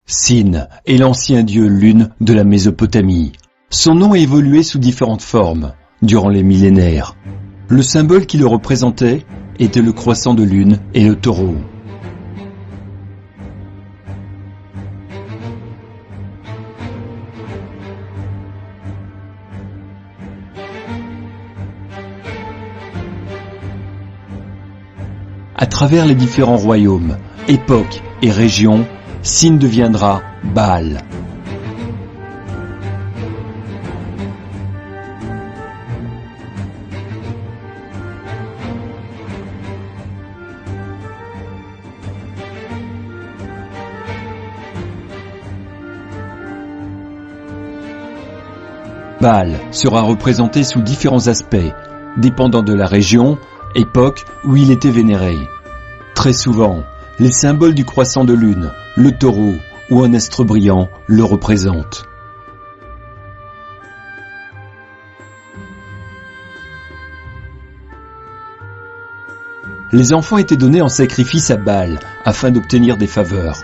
Sin est l'ancien dieu lune de la Mésopotamie. Son nom a évolué sous différentes formes durant les millénaires. Le symbole qui le représentait était le croissant de lune et le taureau. À travers les différents royaumes, époques et régions, Sin deviendra Baal. Baal sera représenté sous différents aspects, dépendant de la région, époque où il était vénéré. Très souvent, les symboles du croissant de lune, le taureau ou un astre brillant le représentent. Les enfants étaient donnés en sacrifice à Baal afin d'obtenir des faveurs.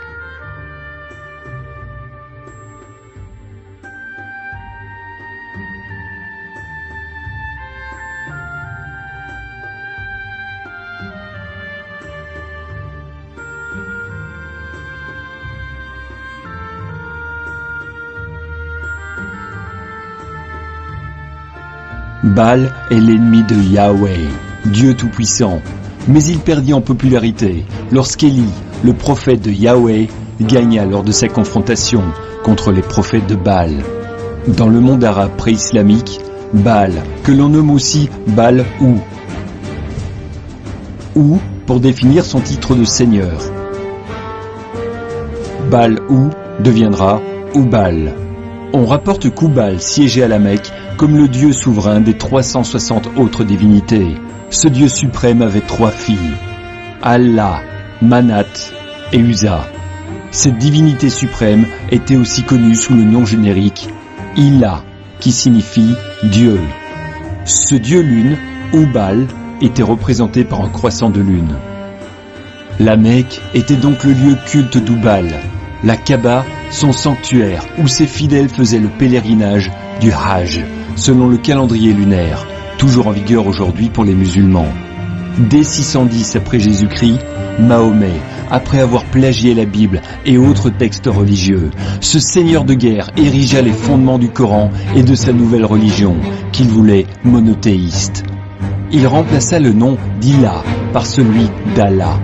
Baal est l'ennemi de Yahweh, Dieu Tout-Puissant, mais il perdit en popularité lorsqu'Élie, le prophète de Yahweh, gagna lors de sa confrontation contre les prophètes de Baal. Dans le monde arabe pré-islamique, Baal, que l'on nomme aussi Baal ou pour définir son titre de seigneur. Baal deviendra Oubal. On rapporte qu'Oubal siégeait à la Mecque comme le dieu souverain des 360 autres divinités. Ce dieu suprême avait 3 filles, Allah, Manat et Uza. Cette divinité suprême était aussi connue sous le nom générique Ilah, qui signifie Dieu. Ce dieu lune, Oubal, était représenté par un croissant de lune. La Mecque était donc le lieu culte d'Oubal, la Kaaba, son sanctuaire où ses fidèles faisaient le pèlerinage du Hajj, selon le calendrier lunaire, toujours en vigueur aujourd'hui pour les musulmans. Dès 610 après Jésus-Christ, Mahomet, après avoir plagié la Bible et autres textes religieux, ce seigneur de guerre érigea les fondements du Coran et de sa nouvelle religion, qu'il voulait monothéiste. Il remplaça le nom d'Ilah par celui d'Allah.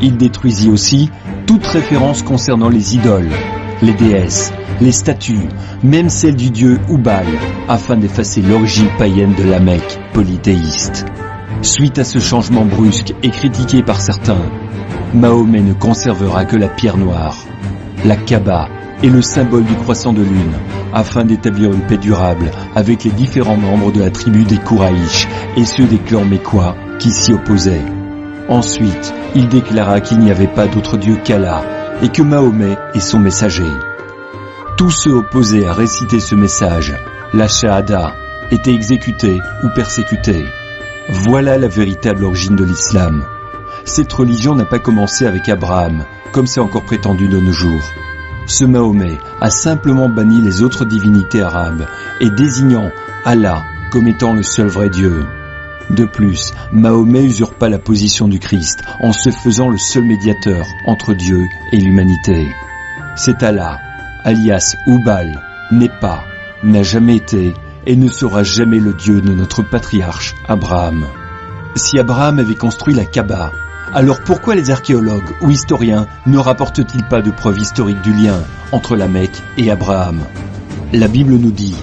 Il détruisit aussi toute référence concernant les idoles, les déesses, les statues, même celles du dieu Oubal, afin d'effacer l'origine païenne de la Mecque polythéiste. Suite à ce changement brusque et critiqué par certains, Mahomet ne conservera que la pierre noire, la Kaaba et le symbole du croissant de lune, afin d'établir une paix durable avec les différents membres de la tribu des Kouraïch et ceux des clans mécois qui s'y opposaient. Ensuite, il déclara qu'il n'y avait pas d'autre dieu qu'Allah et que Mahomet est son messager. Tous ceux opposés à réciter ce message, la Shahada, étaient exécutés ou persécutés. Voilà la véritable origine de l'islam. Cette religion n'a pas commencé avec Abraham, comme c'est encore prétendu de nos jours. Ce Mahomet a simplement banni les autres divinités arabes et désignant Allah comme étant le seul vrai Dieu. De plus, Mahomet usurpa la position du Christ en se faisant le seul médiateur entre Dieu et l'humanité. C'est Allah, alias Oubal, n'est pas, n'a jamais été et ne sera jamais le Dieu de notre patriarche Abraham. Si Abraham avait construit la Kaaba, alors pourquoi les archéologues ou historiens ne rapportent-ils pas de preuves historiques du lien entre la Mecque et Abraham? La Bible nous dit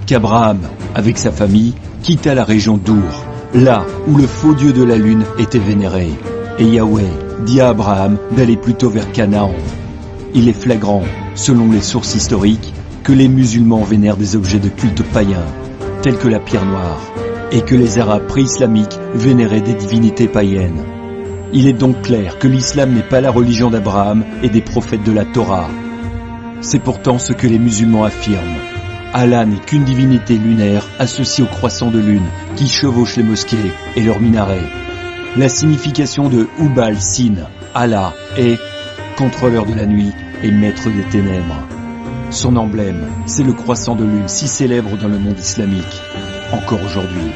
qu'Abraham, avec sa famille, quitta la région d'Our, là où le faux dieu de la lune était vénéré, et Yahweh dit à Abraham d'aller plutôt vers Canaan. Il est flagrant, selon les sources historiques, que les musulmans vénèrent des objets de culte païens, tels que la pierre noire, et que les Arabes pré-islamiques vénéraient des divinités païennes. Il est donc clair que l'islam n'est pas la religion d'Abraham et des prophètes de la Torah. C'est pourtant ce que les musulmans affirment. Allah n'est qu'une divinité lunaire associée au croissant de lune qui chevauche les mosquées et leurs minarets. La signification de Oubal Sin, Allah, est contrôleur de la nuit est maître des ténèbres. Son emblème, c'est le croissant de lune si célèbre dans le monde islamique, encore aujourd'hui.